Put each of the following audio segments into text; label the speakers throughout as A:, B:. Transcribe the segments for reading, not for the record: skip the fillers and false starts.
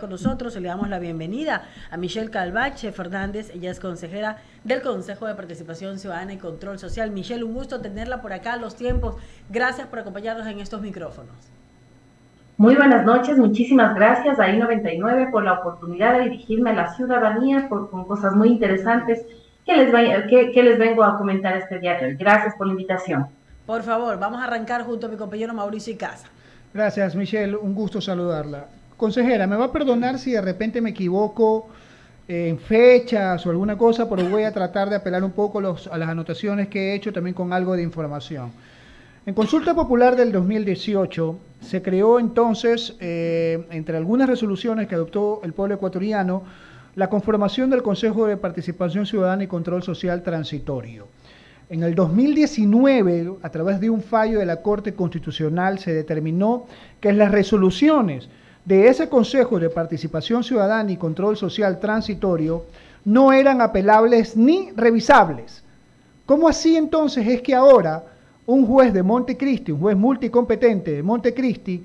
A: Con nosotros le damos la bienvenida a Michelle Calvache Fernández. Ella es consejera del Consejo de Participación Ciudadana y Control Social. Michelle, un gusto tenerla por acá a los tiempos. Gracias por acompañarnos en estos micrófonos.
B: Muy buenas noches, muchísimas gracias a I99 por la oportunidad de dirigirme a la ciudadanía con cosas muy interesantes que les vengo a comentar este día de hoy. Gracias por la invitación.
A: Por favor, vamos a arrancar junto a mi compañero Mauricio Icaza.
C: Gracias, Michelle, un gusto saludarla. Consejera, me va a perdonar si de repente me equivoco en fechas o alguna cosa, pero voy a tratar de apelar un poco a las anotaciones que he hecho también con algo de información. En consulta popular del 2018 se creó entonces, entre algunas resoluciones que adoptó el pueblo ecuatoriano, la conformación del Consejo de Participación Ciudadana y Control Social Transitorio. En el 2019, a través de un fallo de la Corte Constitucional, se determinó que las resoluciones de ese Consejo de Participación Ciudadana y Control Social Transitorio no eran apelables ni revisables. ¿Cómo así entonces es que ahora un juez de Montecristi, un juez multicompetente de Montecristi,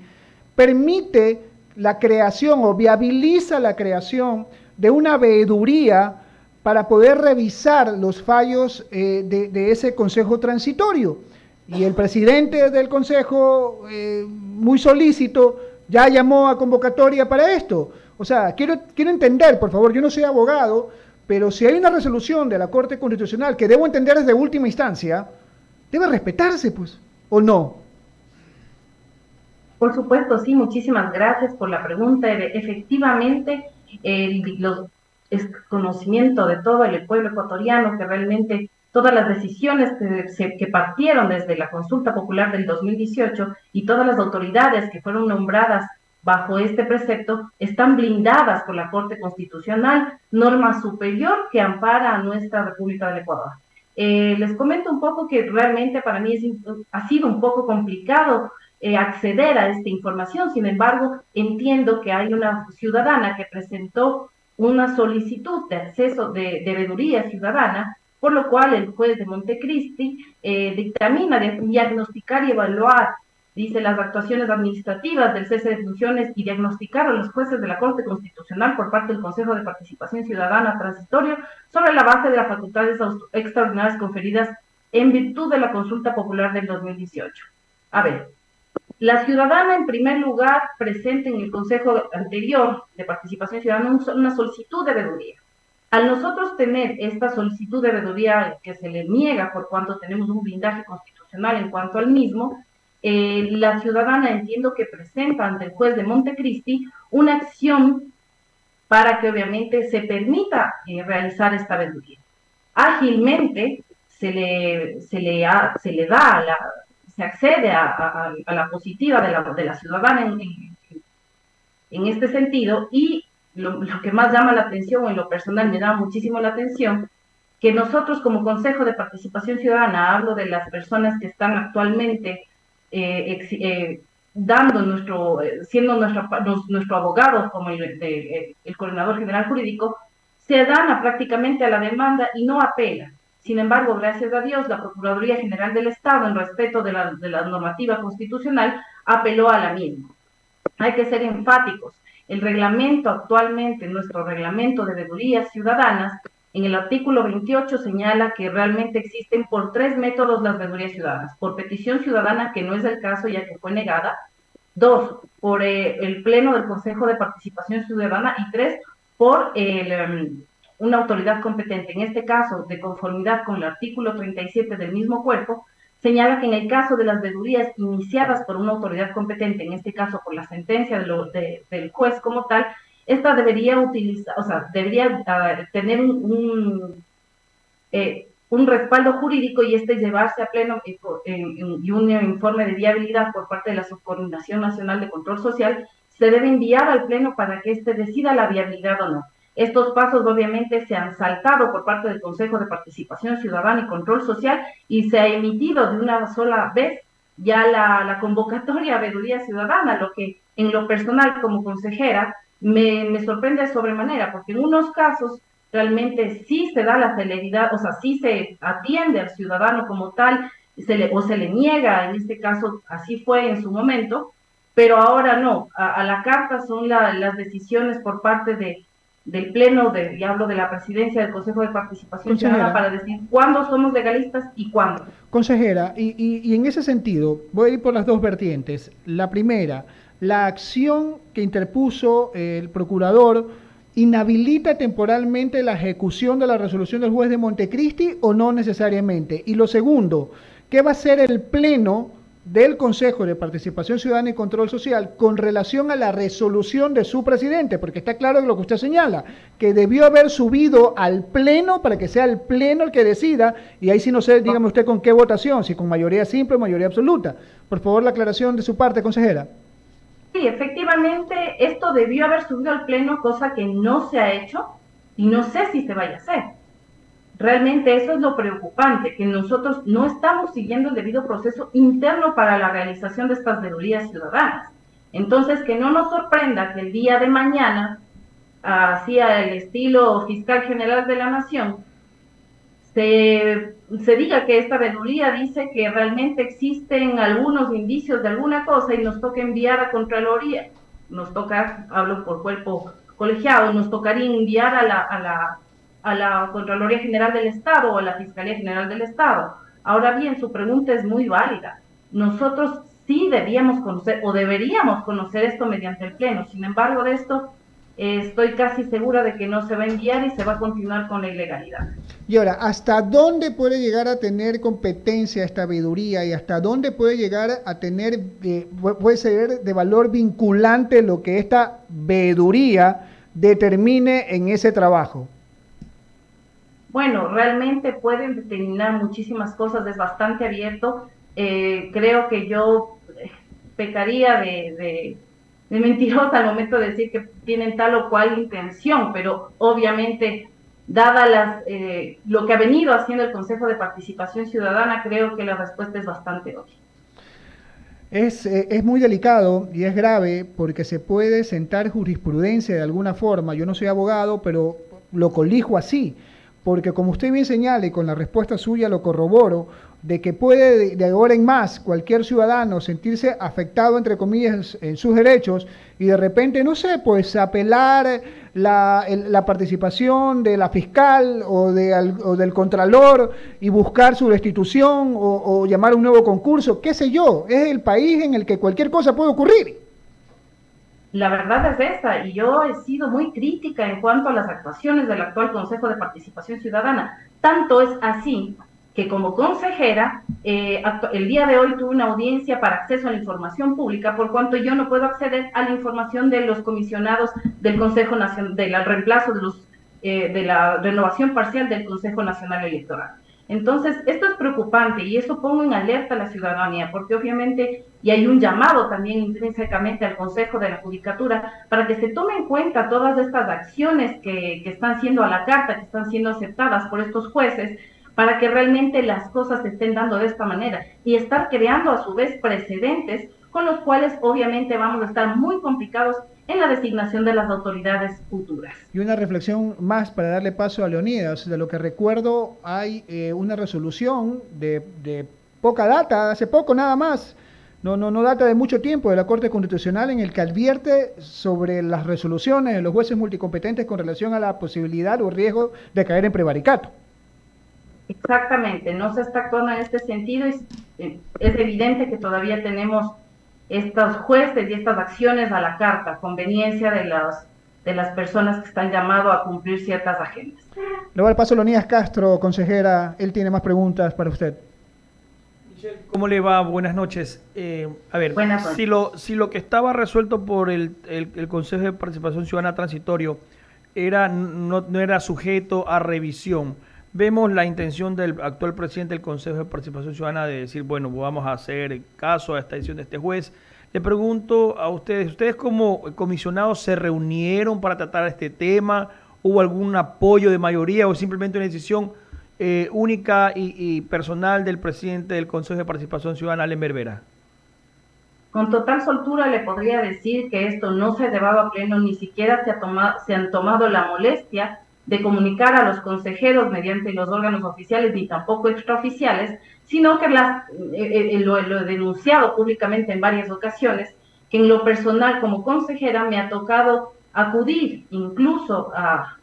C: permite la creación o viabiliza la creación de una veeduría para poder revisar los fallos de ese consejo transitorio? Y el presidente del consejo, muy solícito, ya llamó a convocatoria para esto. O sea, quiero entender, por favor, yo no soy abogado, pero si hay una resolución de la Corte Constitucional que debo entender desde última instancia, debe respetarse, pues, ¿o no?
B: Por supuesto, sí, muchísimas gracias por la pregunta. Efectivamente, es conocimiento de todo el pueblo ecuatoriano que realmente todas las decisiones que partieron desde la consulta popular del 2018 y todas las autoridades que fueron nombradas bajo este precepto están blindadas por la Corte Constitucional, norma superior que ampara a nuestra República del Ecuador. Les comento un poco que realmente para mí ha sido un poco complicado acceder a esta información. Sin embargo, entiendo que hay una ciudadana que presentó una solicitud de acceso de veeduría ciudadana, por lo cual el juez de Montecristi dictamina de diagnosticar y evaluar, dice, las actuaciones administrativas del cese de funciones y diagnosticar a los jueces de la Corte Constitucional por parte del Consejo de Participación Ciudadana Transitorio sobre la base de las facultades extraordinarias conferidas en virtud de la consulta popular del 2018. A ver, la ciudadana, en primer lugar, presenta en el Consejo anterior de Participación Ciudadana una solicitud de veeduría. Al nosotros tener esta solicitud de veeduría que se le niega por cuanto tenemos un blindaje constitucional en cuanto al mismo, la ciudadana, entiendo que presenta ante el juez de Montecristi una acción para que obviamente se permita realizar esta veeduría. Ágilmente se accede a la positiva de la ciudadana en este sentido, y lo que más llama la atención, en lo personal me llama muchísimo la atención, que nosotros como Consejo de Participación Ciudadana, hablo de las personas que están actualmente siendo nuestro abogado como el coordinador general jurídico, se dan prácticamente a la demanda y no apelan. Sin embargo, gracias a Dios, la Procuraduría General del Estado, en respeto de la normativa constitucional, apeló a la misma. Hay que ser enfáticos. El reglamento actualmente, nuestro reglamento de veedurías ciudadanas, en el artículo 28 señala que realmente existen por 3 métodos las veedurías ciudadanas: por petición ciudadana, que no es el caso ya que fue negada; 2, por el pleno del Consejo de Participación Ciudadana; y 3, por una autoridad competente. En este caso, de conformidad con el artículo 37 del mismo cuerpo, señala que en el caso de las veedurías iniciadas por una autoridad competente, en este caso por la sentencia del juez como tal, esta debería tener un respaldo jurídico, y llevarse a pleno y un informe de viabilidad por parte de la Subcoordinación Nacional de Control Social se debe enviar al pleno para que decida la viabilidad o no. Estos pasos obviamente se han saltado por parte del Consejo de Participación Ciudadana y Control Social, y se ha emitido de una sola vez ya la convocatoria a veeduría ciudadana, lo que en lo personal como consejera me sorprende de sobremanera, porque en unos casos realmente sí se da la celeridad, o sea, sí se atiende al ciudadano como tal, o se le niega, en este caso así fue en su momento, pero ahora no, a la carta son las decisiones por parte del Pleno, y hablo de la presidencia del Consejo de Participación Ciudadana, para decir cuándo somos legalistas y cuándo.
C: Consejera, y en ese sentido, voy a ir por las dos vertientes. La primera, la acción que interpuso el procurador inhabilita temporalmente la ejecución de la resolución del juez de Montecristi o no necesariamente. Y lo segundo, ¿qué va a hacer el Pleno del Consejo de Participación Ciudadana y Control Social con relación a la resolución de su presidente? Porque está claro lo que usted señala, que debió haber subido al Pleno para que sea el Pleno el que decida, y ahí sí no sé, dígame usted con qué votación, si con mayoría simple o mayoría absoluta. Por favor, la aclaración de su parte, consejera.
B: Sí, efectivamente, esto debió haber subido al Pleno, cosa que no se ha hecho, y no sé si se vaya a hacer. Realmente eso es lo preocupante, que nosotros no estamos siguiendo el debido proceso interno para la realización de estas veedurías ciudadanas. Entonces, que no nos sorprenda que el día de mañana, hacia el estilo fiscal general de la Nación, se diga que esta veeduría dice que realmente existen algunos indicios de alguna cosa y nos toca enviar a Contraloría. Nos toca, hablo por cuerpo colegiado, nos tocaría enviar a la Contraloría General del Estado o a la Fiscalía General del Estado. Ahora bien, su pregunta es muy válida. Nosotros sí debíamos conocer o deberíamos conocer esto mediante el Pleno. Sin embargo, de esto estoy casi segura de que no se va a enviar y se va a continuar con la ilegalidad.
C: Y ahora, ¿hasta dónde puede llegar a tener competencia esta veeduría y hasta dónde puede llegar a tener, puede ser de valor vinculante lo que esta veeduría determine en ese trabajo?
B: Bueno, realmente pueden determinar muchísimas cosas, es bastante abierto. Creo que yo pecaría de mentirosa al momento de decir que tienen tal o cual intención, pero obviamente, dada lo que ha venido haciendo el Consejo de Participación Ciudadana, creo que la respuesta es bastante obvia.
C: Es muy delicado y es grave porque se puede sentar jurisprudencia de alguna forma. Yo no soy abogado, pero lo colijo así, porque como usted bien señala y con la respuesta suya lo corroboro, de que puede de ahora en más cualquier ciudadano sentirse afectado, entre comillas, en sus derechos y de repente, no sé, pues apelar la participación de la fiscal o del contralor y buscar su destitución o llamar a un nuevo concurso, qué sé yo. Es el país en el que cualquier cosa puede ocurrir.
B: La verdad es esa, y yo he sido muy crítica en cuanto a las actuaciones del actual Consejo de Participación Ciudadana. Tanto es así que como consejera, el día de hoy tuve una audiencia para acceso a la información pública, por cuanto yo no puedo acceder a la información de los comisionados del Consejo Nacional, del reemplazo de la renovación parcial del Consejo Nacional Electoral. Entonces, esto es preocupante y eso pongo en alerta a la ciudadanía, porque obviamente, y hay un llamado también intrínsecamente al Consejo de la Judicatura, para que se tome en cuenta todas estas acciones que están siendo a la carta, que están siendo aceptadas por estos jueces, para que realmente las cosas se estén dando de esta manera y estar creando a su vez precedentes con los cuales obviamente vamos a estar muy complicados en la designación de las autoridades futuras.
C: Y una reflexión más para darle paso a Leonidas. De lo que recuerdo, hay una resolución de poca data, hace poco nada más, no data de mucho tiempo, de la Corte Constitucional, en el que advierte sobre las resoluciones de los jueces multicompetentes con relación a la posibilidad o riesgo de caer en prevaricato.
B: Exactamente, no se está actuando en este sentido y es evidente que todavía tenemos estos jueces y estas acciones a la carta, conveniencia de las personas que están llamadas a cumplir ciertas agendas.
C: Le voy al paso a Leonidas Castro, consejera, él tiene más preguntas para usted.
D: Michelle, ¿cómo le va? Buenas noches. A ver, si lo que estaba resuelto por el Consejo de Participación Ciudadana Transitorio no era sujeto a revisión, vemos la intención del actual presidente del Consejo de Participación Ciudadana de decir, bueno, vamos a hacer caso a esta decisión de este juez. Le pregunto a ustedes como comisionados se reunieron para tratar este tema? ¿Hubo algún apoyo de mayoría o simplemente una decisión única y personal del presidente del Consejo de Participación Ciudadana, Allen Berbera?
B: Con total soltura le podría decir que esto no se ha llevado a pleno, ni siquiera se han tomado la molestia de comunicar a los consejeros mediante los órganos oficiales ni tampoco extraoficiales, sino que lo he denunciado públicamente en varias ocasiones, que en lo personal como consejera me ha tocado acudir incluso a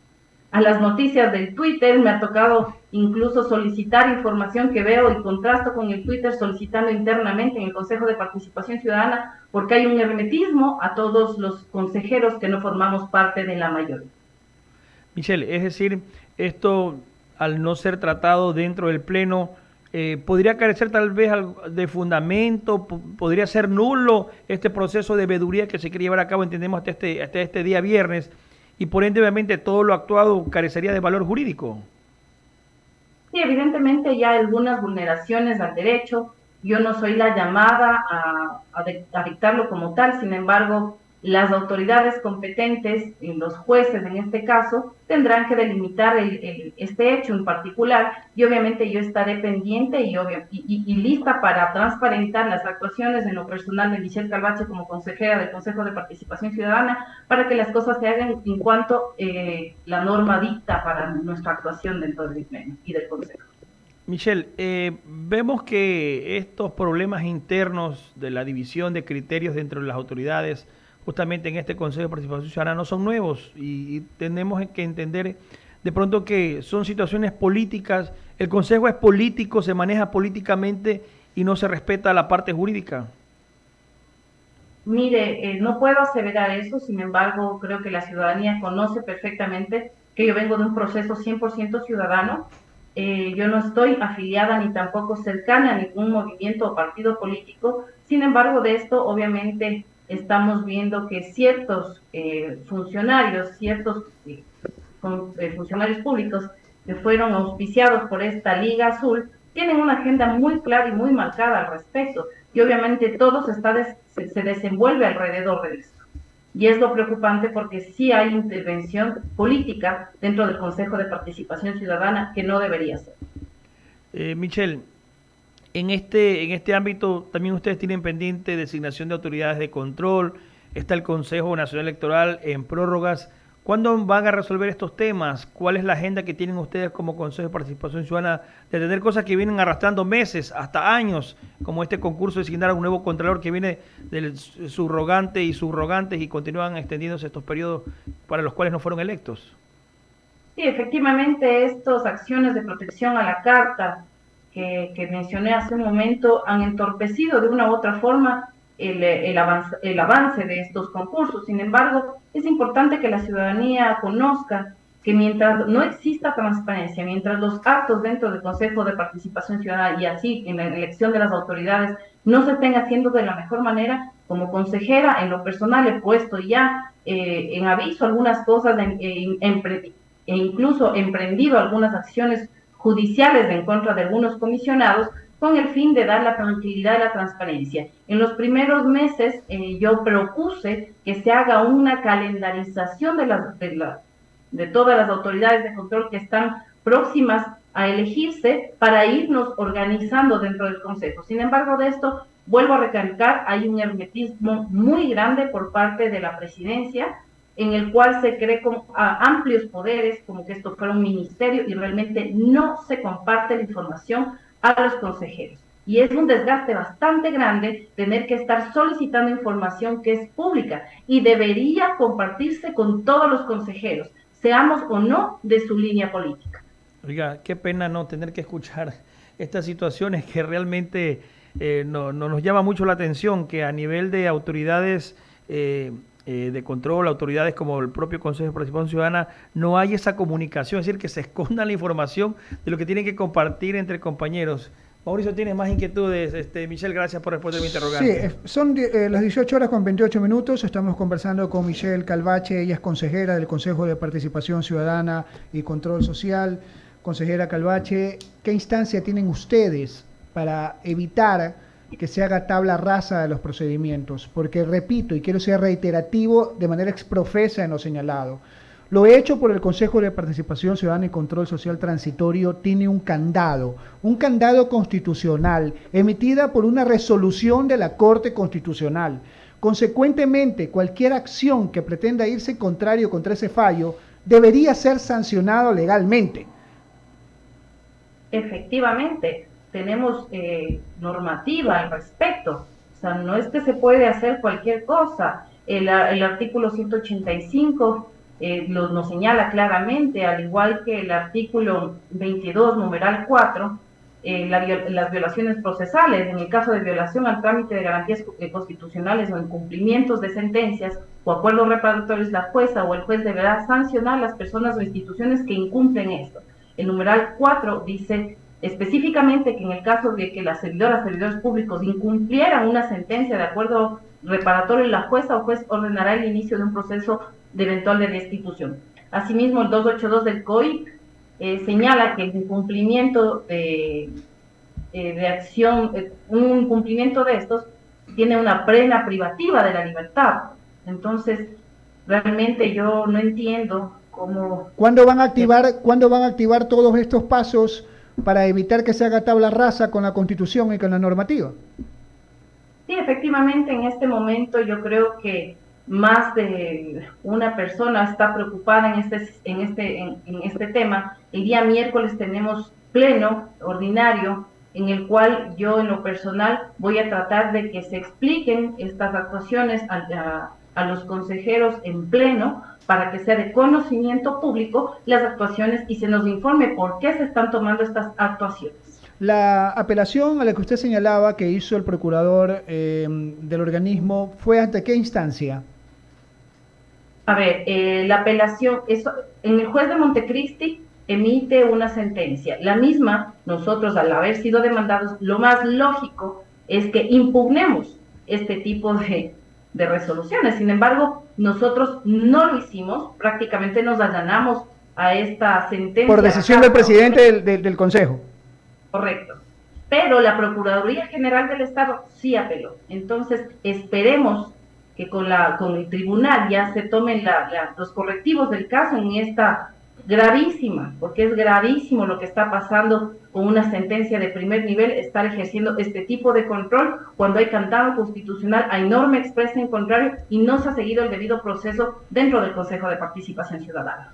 B: las noticias del Twitter, me ha tocado incluso solicitar información que veo y contrasto con el Twitter, solicitando internamente en el Consejo de Participación Ciudadana, porque hay un hermetismo a todos los consejeros que no formamos parte de la mayoría.
D: Michelle, es decir, esto al no ser tratado dentro del Pleno, ¿podría carecer tal vez de fundamento? ¿Podría ser nulo este proceso de veeduría que se quiere llevar a cabo, entendemos, hasta este día viernes? Y por ende, obviamente, todo lo actuado carecería de valor jurídico.
B: Sí, evidentemente ya hay algunas vulneraciones al derecho. Yo no soy la llamada a dictarlo como tal, sin embargo, las autoridades competentes, los jueces en este caso, tendrán que delimitar este hecho en particular, y obviamente yo estaré pendiente y lista para transparentar las actuaciones en lo personal de Michelle Calvache como consejera del Consejo de Participación Ciudadana, para que las cosas se hagan en cuanto la norma dicta para nuestra actuación dentro del Pleno y del Consejo.
D: Michelle, vemos que estos problemas internos de la división de criterios dentro de las autoridades, justamente en este Consejo de Participación Ciudadana, no son nuevos, y tenemos que entender de pronto que son situaciones políticas. El Consejo es político, se maneja políticamente y no se respeta la parte jurídica.
B: Mire, no puedo aseverar eso, sin embargo, creo que la ciudadanía conoce perfectamente que yo vengo de un proceso 100% ciudadano. Yo no estoy afiliada ni tampoco cercana a ningún movimiento o partido político. Sin embargo, de esto obviamente estamos viendo que ciertos funcionarios públicos que fueron auspiciados por esta Liga Azul tienen una agenda muy clara y muy marcada al respecto, y obviamente todo se desenvuelve alrededor de esto. Y es lo preocupante, porque sí hay intervención política dentro del Consejo de Participación Ciudadana que no debería ser.
D: Michelle, en este ámbito también ustedes tienen pendiente designación de autoridades de control, está el Consejo Nacional Electoral en prórrogas. ¿Cuándo van a resolver estos temas? ¿Cuál es la agenda que tienen ustedes como Consejo de Participación Ciudadana de tener cosas que vienen arrastrando meses, hasta años, como este concurso de designar a un nuevo contralor que viene del subrogante y subrogantes, y continúan extendiéndose estos periodos para los cuales no fueron electos?
B: Sí, efectivamente, estas acciones de protección a la carta que mencioné hace un momento han entorpecido de una u otra forma el avance de estos concursos. Sin embargo, es importante que la ciudadanía conozca que mientras no exista transparencia, mientras los actos dentro del Consejo de Participación Ciudadana y así en la elección de las autoridades no se estén haciendo de la mejor manera, como consejera en lo personal he puesto ya en aviso algunas cosas e incluso emprendido algunas acciones judiciales en contra de algunos comisionados, con el fin de dar la tranquilidad y la transparencia. En los primeros meses yo propuse que se haga una calendarización de todas las autoridades de control que están próximas a elegirse, para irnos organizando dentro del Consejo. Sin embargo, de esto, vuelvo a recalcar, hay un hermetismo muy grande por parte de la presidencia, en el cual se cree como amplios poderes, como que esto fuera un ministerio, y realmente no se comparte la información a los consejeros. Y es un desgaste bastante grande tener que estar solicitando información que es pública y debería compartirse con todos los consejeros, seamos o no de su línea política.
D: Oiga, qué pena no tener que escuchar estas situaciones que realmente no nos llama mucho la atención, que a nivel de autoridades de control, autoridades como el propio Consejo de Participación Ciudadana, no hay esa comunicación, es decir, que se esconda la información de lo que tienen que compartir entre compañeros. Mauricio, ¿tienes más inquietudes? Michelle, gracias por responder mi interrogante.
C: Sí, son las 18 horas con 28 minutos, estamos conversando con Michelle Calvache, ella es consejera del Consejo de Participación Ciudadana y Control Social. Consejera Calvache, ¿qué instancia tienen ustedes para evitar que se haga tabla rasa de los procedimientos? Porque repito, y quiero ser reiterativo de manera exprofesa en lo señalado, lo hecho por el Consejo de Participación Ciudadana y Control Social Transitorio tiene un candado constitucional, emitida por una resolución de la Corte Constitucional. Consecuentemente, cualquier acción que pretenda irse contrario contra ese fallo debería ser sancionado legalmente. Efectivamente,
B: tenemos normativa al respecto. O sea, no es que se puede hacer cualquier cosa. El artículo 185 nos señala claramente, al igual que el artículo 22, numeral 4, las violaciones procesales. En el caso de violación al trámite de garantías constitucionales o incumplimientos de sentencias o acuerdos reparatorios, la jueza o el juez deberá sancionar a las personas o instituciones que incumplen esto. El numeral 4 dice específicamente que en el caso de que las servidores públicos incumplieran una sentencia de acuerdo reparatorio, la jueza o juez ordenará el inicio de un proceso de eventual de destitución. Asimismo, el 282 del COIP señala que el incumplimiento de acción, un incumplimiento de estos tiene una pena privativa de la libertad. Entonces, realmente yo no entiendo cómo...
C: ¿Cuándo van a activar todos estos pasos para evitar que se haga tabla rasa con la Constitución y con la normativa?
B: Sí, efectivamente, en este momento yo creo que más de una persona está preocupada en este tema. El día miércoles tenemos pleno ordinario en el cual yo en lo personal voy a tratar de que se expliquen estas actuaciones a los consejeros en pleno para que sea de conocimiento público las actuaciones y se nos informe por qué se están tomando estas actuaciones.
C: La apelación a la que usted señalaba que hizo el procurador del organismo, ¿fue ante qué instancia?
B: A ver, la apelación, en el juez de Montecristi emite una sentencia. La misma, nosotros al haber sido demandados, lo más lógico es que impugnemos este tipo de resoluciones. Sin embargo, nosotros no lo hicimos, prácticamente nos allanamos a esta sentencia.
C: Por decisión del presidente del Consejo.
B: Correcto. Pero la Procuraduría General del Estado sí apeló. Entonces, esperemos que con el tribunal ya se tomen los correctivos del caso en esta gravísima, porque es gravísimo lo que está pasando con una sentencia de primer nivel, estar ejerciendo este tipo de control cuando hay candado constitucional, hay norma expresa en contrario y no se ha seguido el debido proceso dentro del Consejo de Participación Ciudadana.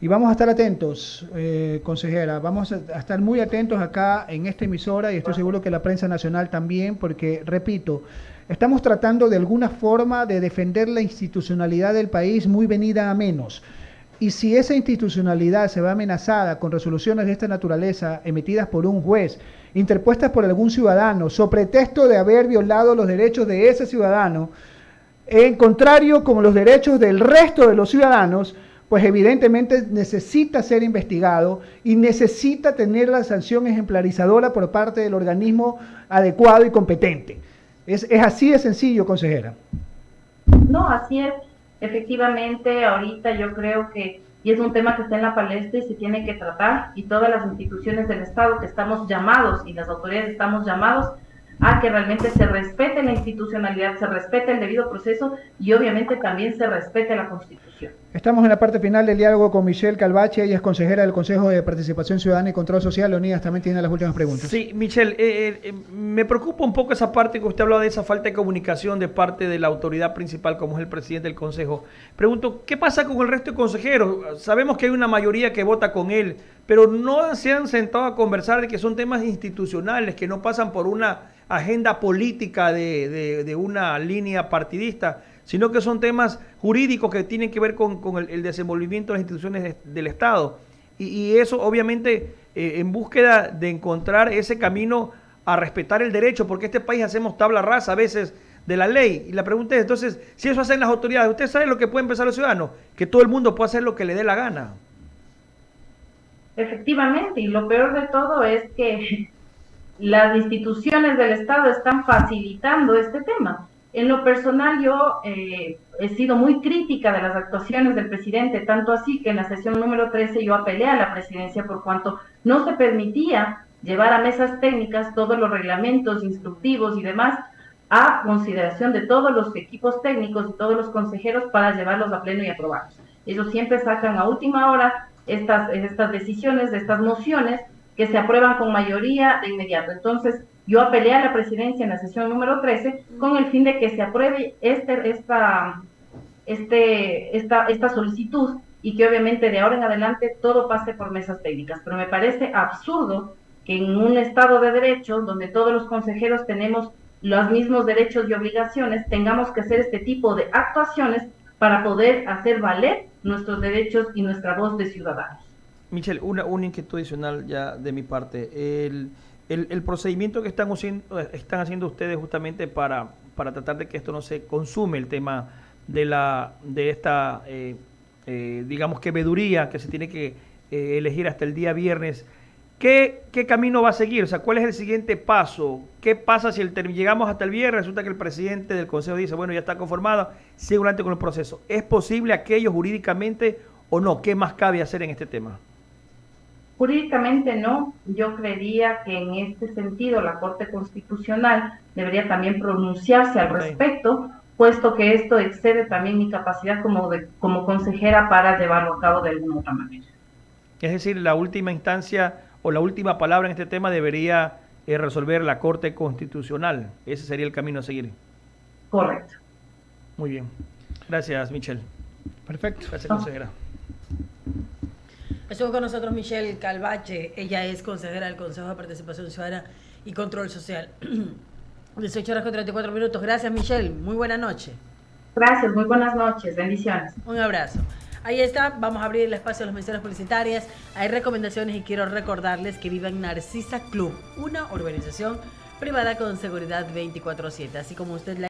C: Y vamos a estar atentos, consejera, vamos a estar muy atentos acá en esta emisora y estoy seguro que la prensa nacional también, porque, repito, estamos tratando de alguna forma de defender la institucionalidad del país muy venida a menos. Y si esa institucionalidad se ve amenazada con resoluciones de esta naturaleza emitidas por un juez, interpuestas por algún ciudadano, so pretexto de haber violado los derechos de ese ciudadano, en contrario como los derechos del resto de los ciudadanos, pues evidentemente necesita ser investigado y necesita tener la sanción ejemplarizadora por parte del organismo adecuado y competente. Es así de sencillo, consejera.
B: No, así es. Efectivamente, ahorita yo creo que, y es un tema que está en la palestra y se tiene que tratar, y todas las instituciones del Estado que estamos llamados, y las autoridades estamos llamados, a que realmente se respete la institucionalidad, se respete el debido proceso y obviamente también se respete la Constitución.
C: Estamos en la parte final del diálogo con Michelle Calvache, ella es consejera del Consejo de Participación Ciudadana y Control Social. Leonidas también tiene las últimas preguntas.
D: Sí, Michelle, me preocupa un poco esa parte que usted hablaba de esa falta de comunicación de parte de la autoridad principal, como es el presidente del Consejo. Pregunto, ¿qué pasa con el resto de consejeros? Sabemos que hay una mayoría que vota con él, pero no se han sentado a conversar de que son temas institucionales, que no pasan por una agenda política de una línea partidista, sino que son temas jurídicos que tienen que ver con el desenvolvimiento de las instituciones del Estado. Y eso obviamente en búsqueda de encontrar ese camino a respetar el derecho, porque en este país hacemos tabla rasa a veces de la ley. Y la pregunta es, entonces, si eso hacen las autoridades, ¿usted sabe lo que pueden pensar los ciudadanos? Que todo el mundo puede hacer lo que le dé la gana.
B: Efectivamente, y lo peor de todo es que las instituciones del Estado están facilitando este tema. En lo personal, yo he sido muy crítica de las actuaciones del presidente, tanto así que en la sesión número 13 yo apelé a la presidencia por cuanto no se permitía llevar a mesas técnicas todos los reglamentos, instructivos y demás a consideración de todos los equipos técnicos y todos los consejeros para llevarlos a pleno y aprobarlos. Ellos siempre sacan a última hora estas decisiones, estas mociones que se aprueban con mayoría de inmediato. Entonces, yo apelé a la presidencia en la sesión número 13 con el fin de que se apruebe esta solicitud y que obviamente de ahora en adelante todo pase por mesas técnicas. Pero me parece absurdo que en un Estado de Derecho, donde todos los consejeros tenemos los mismos derechos y obligaciones, tengamos que hacer este tipo de actuaciones para poder hacer valer nuestros derechos y nuestra voz de ciudadanos.
D: Michelle, una inquietud adicional ya de mi parte. El procedimiento que están haciendo ustedes justamente para tratar de que esto no se consume, el tema de esta, digamos que veeduría que se tiene que elegir hasta el día viernes, ¿qué camino va a seguir? O sea, ¿cuál es el siguiente paso? ¿Qué pasa si llegamos hasta el viernes? Resulta que el presidente del Consejo dice, bueno, ya está conformada, sigue adelante con el proceso. ¿Es posible aquello jurídicamente o no? ¿Qué más cabe hacer en este tema?
B: Jurídicamente no, yo creería que en este sentido la Corte Constitucional debería también pronunciarse al respecto, puesto que esto excede también mi capacidad como consejera para llevarlo a cabo de alguna otra manera.
D: Es decir, la última instancia o la última palabra en este tema debería resolver la Corte Constitucional. Ese sería el camino a seguir.
B: Correcto.
D: Muy bien. Gracias, Michelle.
C: Perfecto.
D: Gracias, consejera.
A: Estuvo con nosotros Michelle Calvache, ella es consejera del Consejo de Participación Ciudadana y Control Social. 18 horas con 34 minutos. Gracias, Michelle. Muy buena noche.
B: Gracias, muy buenas noches. Bendiciones.
A: Un abrazo. Ahí está, vamos a abrir el espacio a las menciones publicitarias. Hay recomendaciones y quiero recordarles que viva en Narcisa Club, una urbanización privada con seguridad 24/7. Así como usted la